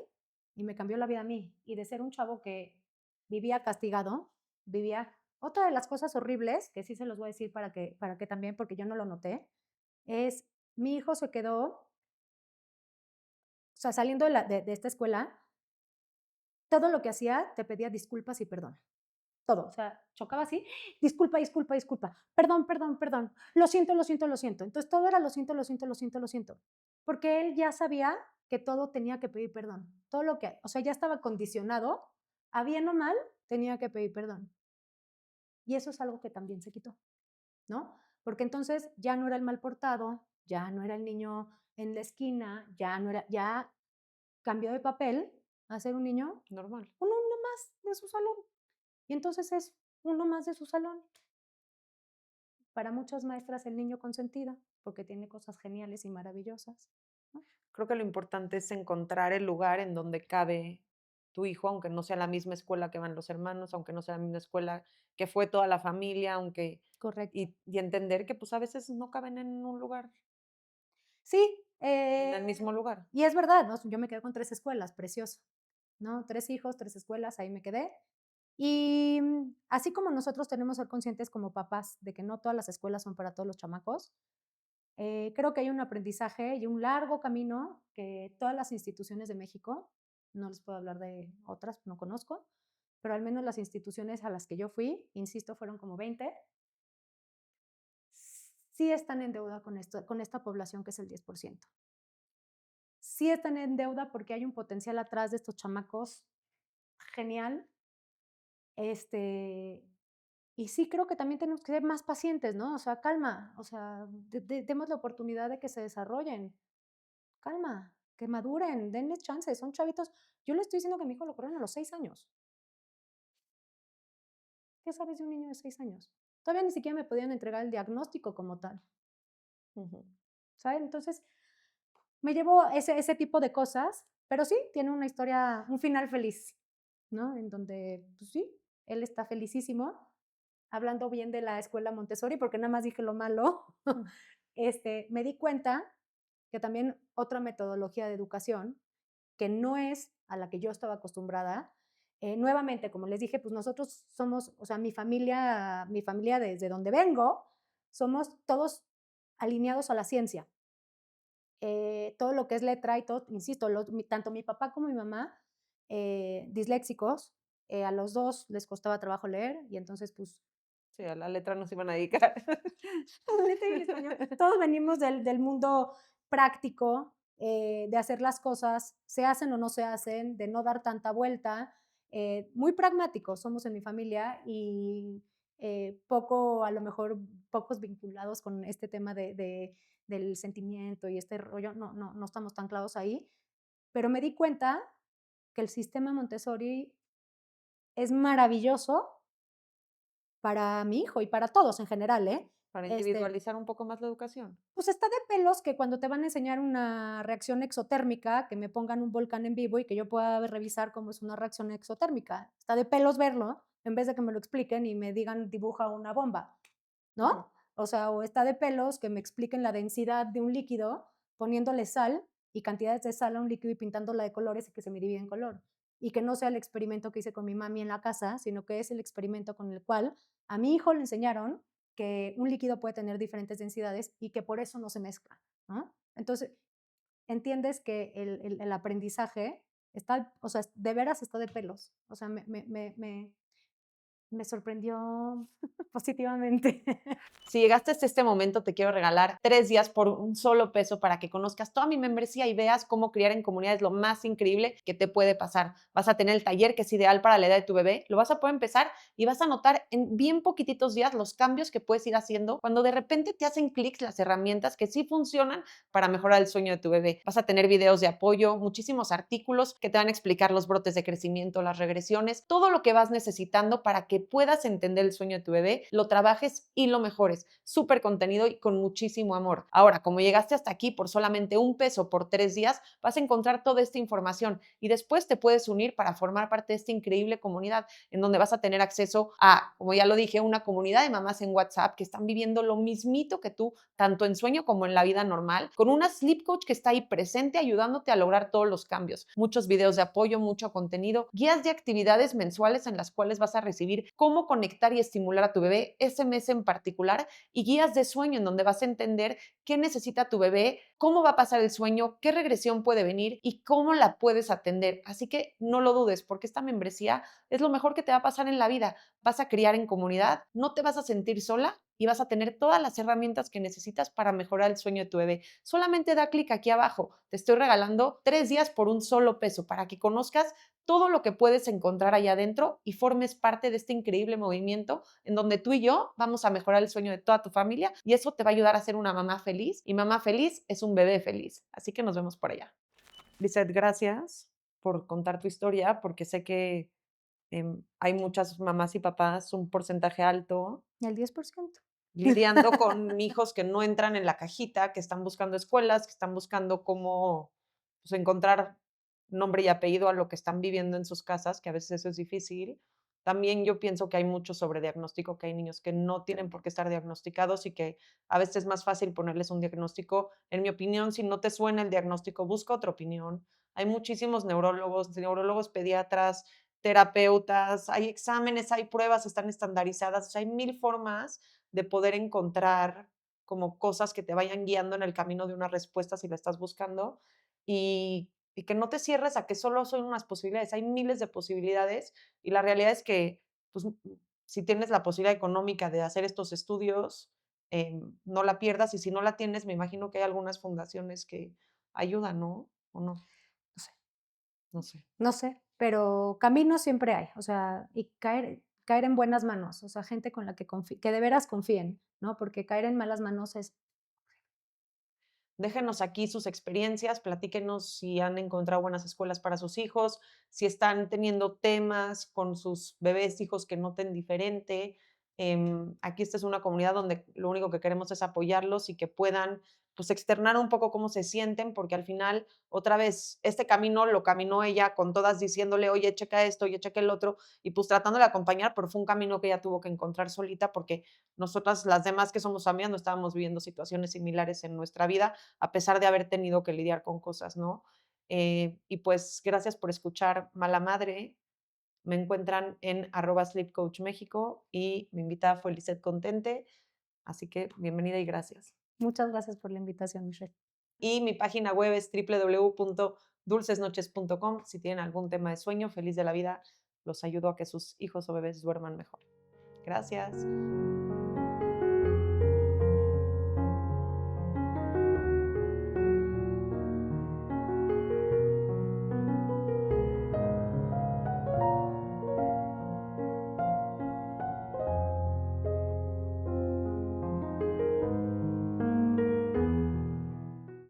y me cambió la vida a mí. Y de ser un chavo que vivía castigado, vivía... Otra de las cosas horribles, que sí se los voy a decir para que también, porque yo no lo noté, es mi hijo se quedó, o sea, saliendo de esta escuela, todo lo que hacía te pedía disculpas y perdón. Todo, o sea, chocaba así, disculpa, disculpa, disculpa, perdón, perdón, perdón, lo siento, lo siento, lo siento. Entonces todo era lo siento, lo siento, lo siento, lo siento. Porque él ya sabía que todo tenía que pedir perdón. Todo lo que, o sea, ya estaba condicionado, a bien o mal, tenía que pedir perdón. Y eso es algo que también se quitó, ¿no? Porque entonces ya no era el mal portado, ya no era el niño en la esquina, ya no era, ya cambió de papel a ser un niño, Normal. uno más de su salón. Y entonces es uno más de su salón. Para muchas maestras el niño consentido, porque tiene cosas geniales y maravillosas, ¿no? Creo que lo importante es encontrar el lugar en donde cabe tu hijo, aunque no sea la misma escuela que van los hermanos, aunque no sea la misma escuela que fue toda la familia, aunque Correcto. y entender que pues a veces no caben en un lugar, Sí, en el mismo lugar. y es verdad, ¿no? Yo me quedé con 3 escuelas, precioso, ¿no? 3 hijos, 3 escuelas, ahí me quedé. Y así como nosotros tenemos que ser conscientes como papás de que no todas las escuelas son para todos los chamacos, creo que hay un aprendizaje y un largo camino que todas las instituciones de México, no les puedo hablar de otras, no conozco, pero al menos las instituciones a las que yo fui, insisto, fueron como 20, sí están en deuda con esta población que es el 10%. Sí están en deuda porque hay un potencial atrás de estos chamacos genial. Y sí creo que también tenemos que ser más pacientes, ¿no? O sea, calma, o sea, demos la oportunidad de que se desarrollen. Calma, que maduren, denles chances, son chavitos. Yo le estoy diciendo que mi hijo lo corrieron a los 6 años. ¿Qué sabes de un niño de 6 años? Todavía ni siquiera me podían entregar el diagnóstico como tal, ¿saben? Entonces, me llevo ese tipo de cosas, pero sí, tiene una historia, un final feliz, ¿no? En donde, pues sí, él está felicísimo, hablando bien de la escuela Montessori, porque nada más dije lo malo. Me di cuenta que también otra metodología de educación, que no es a la que yo estaba acostumbrada, Nuevamente, como les dije, pues nosotros somos, o sea, mi familia desde donde vengo, somos todos alineados a la ciencia. Todo lo que es letra y todo, insisto, tanto mi papá como mi mamá, disléxicos, a los dos les costaba trabajo leer y entonces, pues, Sí, a la letra nos iban a dedicar. letra y el español, todos venimos del mundo práctico, de hacer las cosas, se hacen o no se hacen, de no dar tanta vuelta, muy pragmáticos somos en mi familia y poco, a lo mejor, pocos vinculados con este tema del sentimiento y este rollo, no estamos tan claros ahí, pero me di cuenta que el sistema Montessori es maravilloso para mi hijo y para todos en general, ¿eh? Para Este, individualizar un poco más la educación. Pues está de pelos que cuando te van a enseñar una reacción exotérmica, que me pongan un volcán en vivo y que yo pueda revisar cómo es una reacción exotérmica. Está de pelos verlo, en vez de que me lo expliquen y me digan dibuja una bomba, Ujú. ¿no? O sea, o está de pelos que me expliquen la densidad de un líquido poniéndole sal y cantidades de sal a un líquido y pintándola de colores y que se me divide en color. Y que no sea el experimento que hice con mi mami en la casa, sino que es el experimento con el cual a mi hijo le enseñaron que un líquido puede tener diferentes densidades y que por eso no se mezcla, ¿no? Entonces, entiendes que el aprendizaje está, o sea, de veras está de pelos. O sea, me sorprendió positivamente. Si llegaste hasta este momento, te quiero regalar 3 días por un solo peso para que conozcas toda mi membresía y veas cómo criar en comunidad es lo más increíble que te puede pasar. Vas a tener el taller que es ideal para la edad de tu bebé, lo vas a poder empezar y vas a notar en bien poquititos días los cambios que puedes ir haciendo cuando de repente te hacen clics las herramientas que sí funcionan para mejorar el sueño de tu bebé. Vas a tener videos de apoyo, muchísimos artículos que te van a explicar los brotes de crecimiento, las regresiones, todo lo que vas necesitando para que puedas entender el sueño de tu bebé, lo trabajes y lo mejores. Súper contenido y con muchísimo amor. Ahora, como llegaste hasta aquí por solamente un peso por 3 días, vas a encontrar toda esta información y después te puedes unir para formar parte de esta increíble comunidad en donde vas a tener acceso a, como ya lo dije, una comunidad de mamás en WhatsApp que están viviendo lo mismito que tú, tanto en sueño como en la vida normal, con una sleep coach que está ahí presente ayudándote a lograr todos los cambios. Muchos videos de apoyo, mucho contenido, guías de actividades mensuales en las cuales vas a recibir cómo conectar y estimular a tu bebé ese mes en particular y guías de sueño en donde vas a entender qué necesita tu bebé, cómo va a pasar el sueño, qué regresión puede venir y cómo la puedes atender. Así que no lo dudes porque esta membresía es lo mejor que te va a pasar en la vida. Vas a criar en comunidad, no te vas a sentir sola y vas a tener todas las herramientas que necesitas para mejorar el sueño de tu bebé. Solamente da clic aquí abajo. Te estoy regalando 3 días por un solo peso para que conozcas todo lo que puedes encontrar allá adentro y formes parte de este increíble movimiento en donde tú y yo vamos a mejorar el sueño de toda tu familia y eso te va a ayudar a ser una mamá feliz y mamá feliz es un bebé feliz. Así que nos vemos por allá. Lizeth, gracias por contar tu historia porque sé que hay muchas mamás y papás, un porcentaje alto, El 10%. lidiando con hijos que no entran en la cajita, que están buscando escuelas, que están buscando cómo pues, encontrar nombre y apellido a lo que están viviendo en sus casas, que a veces eso es difícil. También yo pienso que hay mucho sobrediagnóstico, que hay niños que no tienen por qué estar diagnosticados y que a veces es más fácil ponerles un diagnóstico. En mi opinión, si no te suena el diagnóstico, busca otra opinión. Hay muchísimos neurólogos pediatras, terapeutas, hay exámenes, hay pruebas, están estandarizadas, o sea, hay mil formas de poder encontrar como cosas que te vayan guiando en el camino de una respuesta si la estás buscando y que no te cierres a que solo son unas posibilidades, hay miles de posibilidades y la realidad es que pues, si tienes la posibilidad económica de hacer estos estudios, no la pierdas y si no la tienes, me imagino que hay algunas fundaciones que ayudan, ¿no? ¿O no? No sé, No sé. no sé, pero caminos siempre hay, o sea, y caer en buenas manos, o sea, gente con la que de veras confíen, ¿no? Porque caer en malas manos es Déjenos aquí sus experiencias, platíquenos si han encontrado buenas escuelas para sus hijos, si están teniendo temas con sus bebés, hijos que noten diferente. Aquí esta es una comunidad donde lo único que queremos es apoyarlos y que puedan pues externar un poco cómo se sienten, porque al final, otra vez, este camino lo caminó ella con todas diciéndole, oye, checa esto, oye, checa el otro, y pues tratándole de acompañar, pero fue un camino que ella tuvo que encontrar solita porque nosotras, las demás que somos amigas, no estábamos viviendo situaciones similares en nuestra vida a pesar de haber tenido que lidiar con cosas, ¿no? Y pues gracias por escuchar Mala Madre. Me encuentran en @sleepcoachmexico y mi invitada fue Lizeth Contente. Así que bienvenida y gracias. Muchas gracias por la invitación, Michelle. Y mi página web es www.dulcesnoches.com. Si tienen algún tema de sueño, feliz de la vida, los ayudo a que sus hijos o bebés duerman mejor. Gracias.